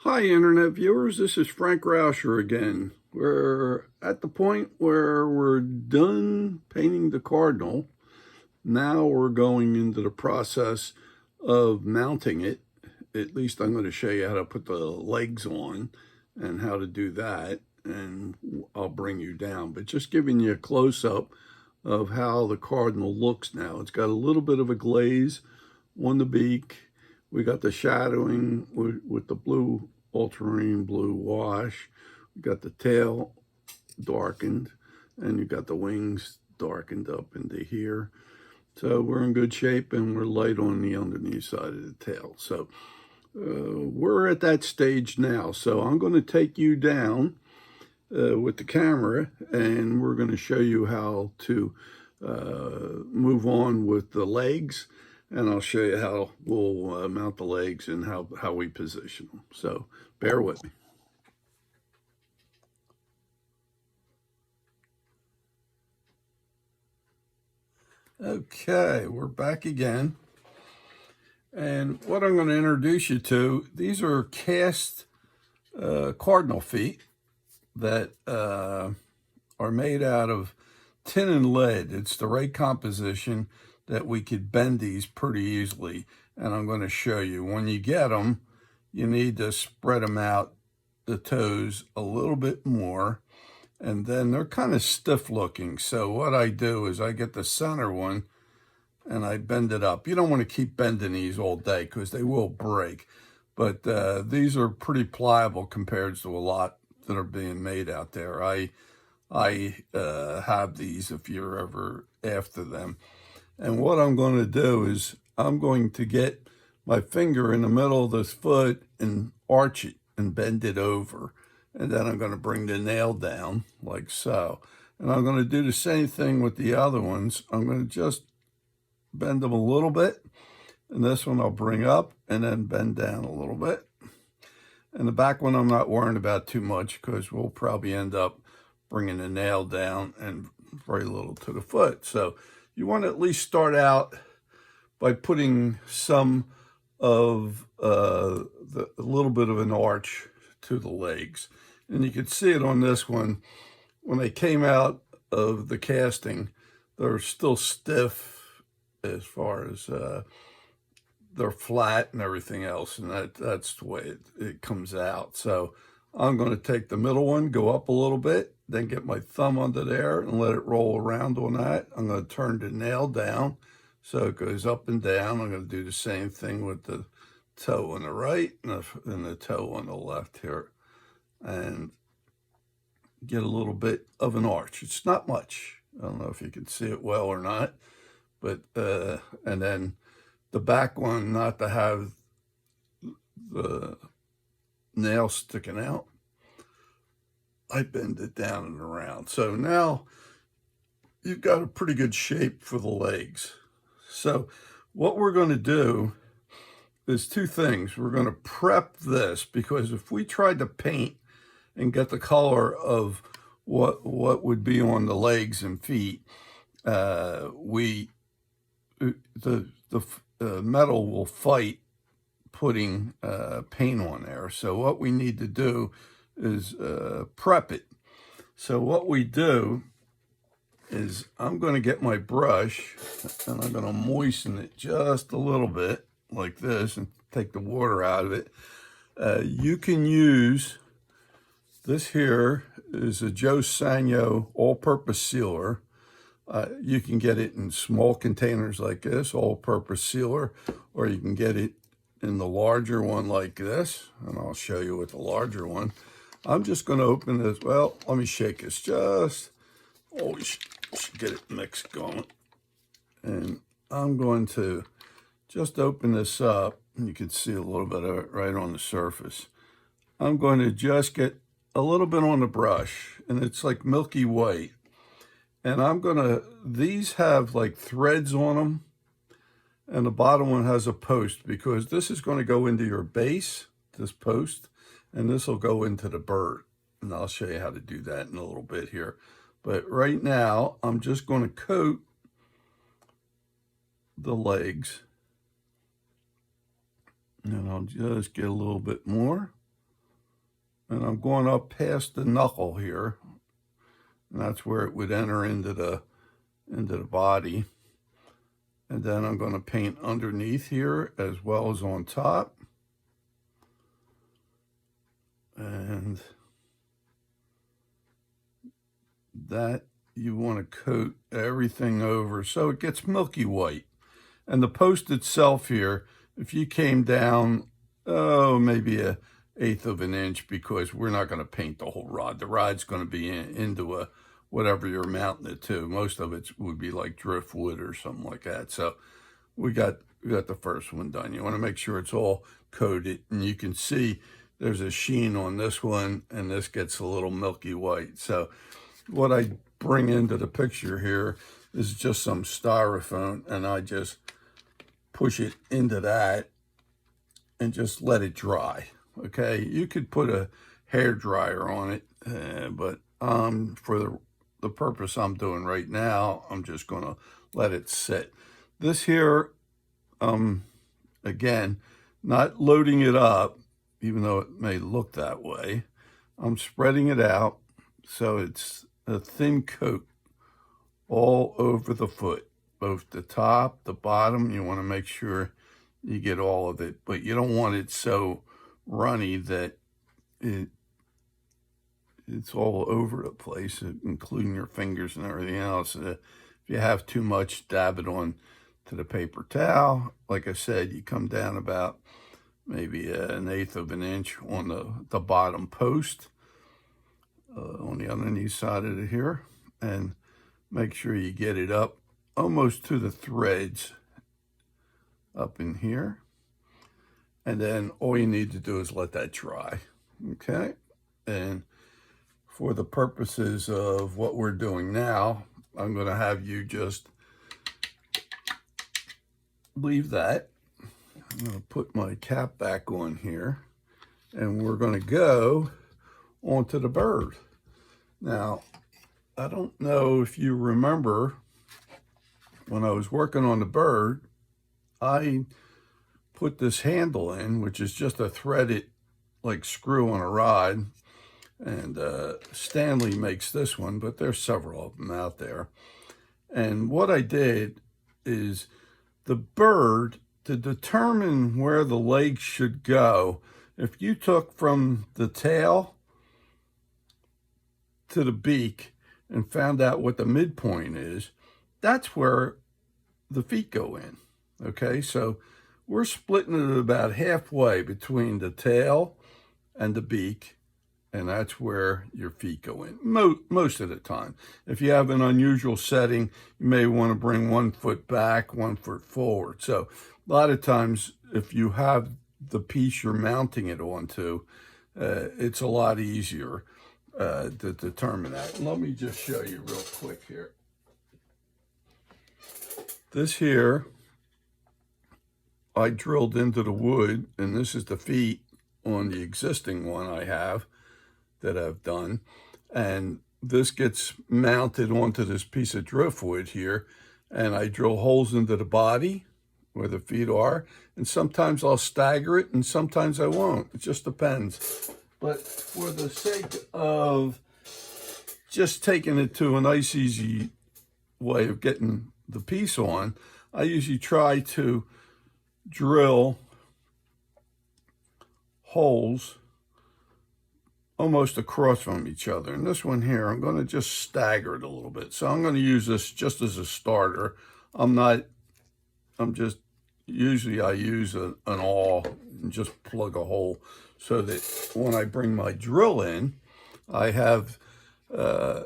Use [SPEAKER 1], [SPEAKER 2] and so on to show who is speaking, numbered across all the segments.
[SPEAKER 1] Hi, Internet viewers. This is Frank Rauscher again. We're at the point where we're done painting the cardinal. Now we're going into the process of mounting it. At least I'm going to show you how to put the legs on and how to do that, and I'll bring you down. But just giving you a close-up of how the cardinal looks now. It's got a little bit of a glaze on the beak. We got the shadowing with the blue, ultramarine blue wash. We got the tail darkened, and you got the wings darkened up into here. So we're in good shape, and we're light on the underneath side of the tail. So we're at that stage now. So I'm going to take you down with the camera, and we're going to show you how to move on with the legs. And I'll show you how we'll mount the legs and how we position them. So bear with me. Okay, we're back again. And what I'm going to introduce you to, these are cast cardinal feet that are made out of tin and lead. It's the right composition that we could bend these pretty easily. And I'm going to show you. When you get them, you need to spread them out, the toes, a little bit more. And then they're kind of stiff looking. So what I do is I get the center one and I bend it up. You don't want to keep bending these all day because they will break. But these are pretty pliable compared to a lot that are being made out there. I have these if you're ever after them. And what I'm going to do is I'm going to get my finger in the middle of this foot and arch it and bend it over. And then I'm going to bring the nail down like so. And I'm going to do the same thing with the other ones. I'm going to just bend them a little bit. And this one I'll bring up and then bend down a little bit. And the back one I'm not worrying about too much because we'll probably end up bringing the nail down and very little to the foot. So you want to at least start out by putting some of a little bit of an arch to the legs. And you can see it on this one. When they came out of the casting, they're still stiff as far as they're flat and everything else. And that's the way it comes out. So I'm going to take the middle one, go up a little bit, then get my thumb under there and let it roll around on that. I'm going to turn the nail down so it goes up and down. I'm going to do the same thing with the toe on the right and the toe on the left here. And get a little bit of an arch. It's not much. I don't know if you can see it well or not. But, and then the back one, not to have the nail sticking out, I bend it down and around. So now you've got a pretty good shape for the legs. So what we're going to do is two things. We're going to prep this because if we tried to paint and get the color of what would be on the legs and feet, the metal will fight putting paint on there. So what we need to do is prep it. So what we do is I'm going to get my brush and I'm going to moisten it just a little bit like this and take the water out of it. You can use this here is a Joe Sanyo all-purpose sealer. You can get it in small containers like this, all-purpose sealer, or you can get it in the larger one like this, and I'll show you with the larger one. I'm just going to open this. Well, let me shake this just. Oh, we should get it mixed going. And I'm going to just open this up, and you can see a little bit of it right on the surface. I'm going to just get a little bit on the brush, and it's like milky white. And I'm gonna, these have like threads on them, and the bottom one has a post because this is going to go into your base, this post, and this will go into the bird. And I'll show you how to do that in a little bit here. But right now, I'm just going to coat the legs. And I'll just get a little bit more. and I'm going up past the knuckle here, and that's where it would enter into the body. And then I'm going to paint underneath here as well as on top. And that you want to coat everything over so it gets milky white. And the post itself here, if you came down, maybe an eighth of an inch, because we're not going to paint the whole rod. The rod's going to be into a whatever you're mounting it to. Most of it would be like driftwood or something like that. So we got the first one done. You want to make sure it's all coated, and you can see there's a sheen on this one, and this gets a little milky white. So what I bring into the picture here is just some styrofoam, and I just push it into that and just let it dry. Okay, you could put a hair dryer on it, but for the purpose I'm doing right now, I'm just going to let it sit. This here, again, not loading it up, even though it may look that way. I'm spreading it out so it's a thin coat all over the foot, both the top, the bottom. You want to make sure you get all of it, but you don't want it so runny that it's all over the place, including your fingers and everything else. If you have too much, dab it on to the paper towel. Like I said, you come down about maybe an eighth of an inch on the bottom post, on the underneath side of it here, and make sure you get it up almost to the threads up in here. And then all you need to do is let that dry, okay? And for the purposes of what we're doing now, I'm going to have you just leave that. I'm going to put my cap back on here, and we're going to go onto the bird. Now, I don't know if you remember when I was working on the bird, I put this handle in, which is just a threaded like screw on a rod, and Stanley makes this one, but there's several of them out there. And what I did is the bird, to determine where the legs should go, if you took from the tail to the beak and found out what the midpoint is, that's where the feet go in. Okay, so we're splitting it about halfway between the tail and the beak, and that's where your feet go in most of the time. If you have an unusual setting, you may want to bring 1 foot back, 1 foot forward. So a lot of times, if you have the piece you're mounting it onto, it's a lot easier to determine that. Let me just show you real quick here. This here, I drilled into the wood, and this is the feet on the existing one I have that I've done. And this gets mounted onto this piece of driftwood here, and I drill holes into the body where the feet are, and sometimes I'll stagger it and sometimes I won't. It just depends. But for the sake of just taking it to a nice, easy way of getting the piece on, I usually try to drill holes almost across from each other. And this one here, I'm going to just stagger it a little bit. So I'm going to use this just as a starter. Usually I use an awl and just plug a hole so that when I bring my drill in, I have, I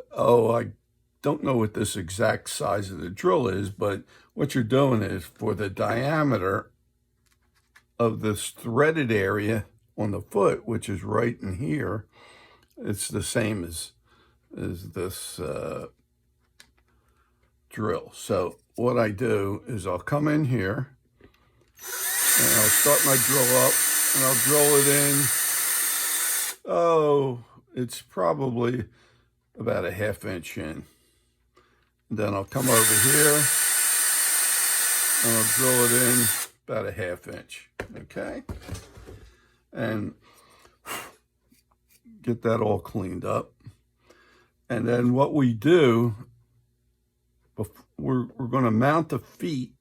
[SPEAKER 1] don't know what this exact size of the drill is, but what you're doing is for the diameter of this threaded area on the foot, which is right in here, it's the same as this drill. So what I do is I'll come in here and I'll start my drill up, and I'll drill it in, it's probably about a ½ inch in. And then I'll come over here and I'll drill it in about a ½ inch, okay? And get that all cleaned up. And then what we do, we're going to mount the feet,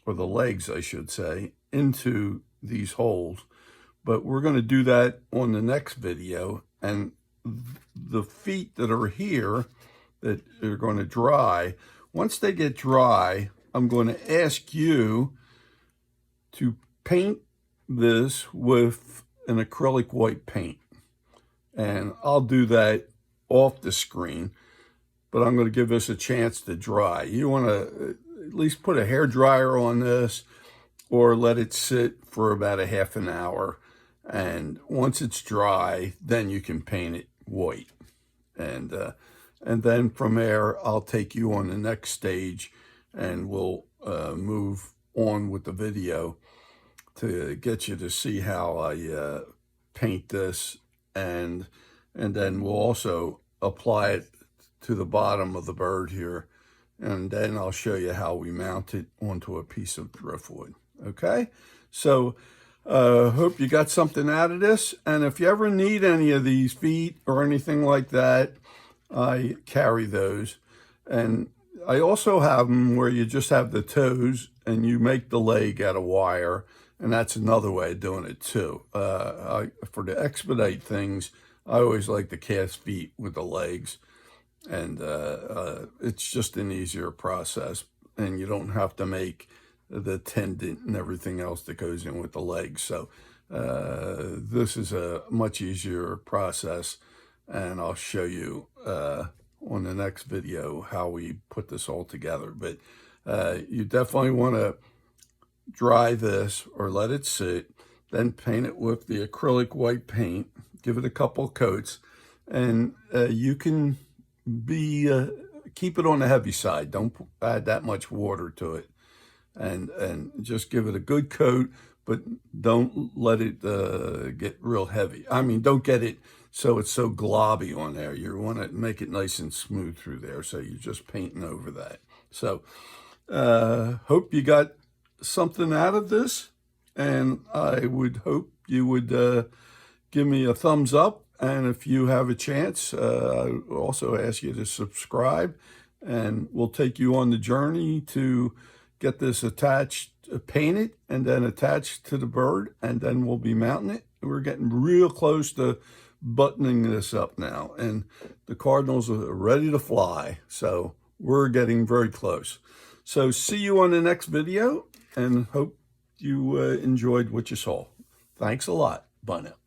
[SPEAKER 1] or the legs, I should say, into these holes. But we're going to do that on the next video. And the feet that are here that are going to dry, once they get dry, I'm going to ask you to paint this with an acrylic white paint. And I'll do that off the screen, but I'm going to give this a chance to dry. You want to at least put a hair dryer on this, or let it sit for about a half an hour. And once it's dry, then you can paint it white. And then from there, I'll take you on the next stage, and we'll move on with the video to get you to see how I paint this. And then we'll also apply it to the bottom of the bird here. And then I'll show you how we mount it onto a piece of driftwood. Okay? So hope you got something out of this. And if you ever need any of these feet or anything like that, I carry those. And I also have them where you just have the toes and you make the leg out of wire. And that's another way of doing it too. For the expedite things, I always like to cast feet with the legs. And it's just an easier process. And you don't have to make the tendon and everything else that goes in with the legs. So this is a much easier process. And I'll show you on the next video how we put this all together. But you definitely want to dry this or let it sit, then paint it with the acrylic white paint, give it a couple coats, and you can keep it on the heavy side. Don't add that much water to it, and just give it a good coat, but don't let it get real heavy. I mean, don't get it so it's so globby on there. You want to make it nice and smooth through there, so you're just painting over that. So hope you got something out of this, and I would hope you would give me a thumbs up. And if you have a chance, I also ask you to subscribe, and we'll take you on the journey to get this attached, painted, and then attached to the bird, and then we'll be mounting it. We're getting real close to buttoning this up now, and the cardinals are ready to fly. So we're getting very close. So see you on the next video, and hope you enjoyed what you saw. Thanks a lot. Bye now.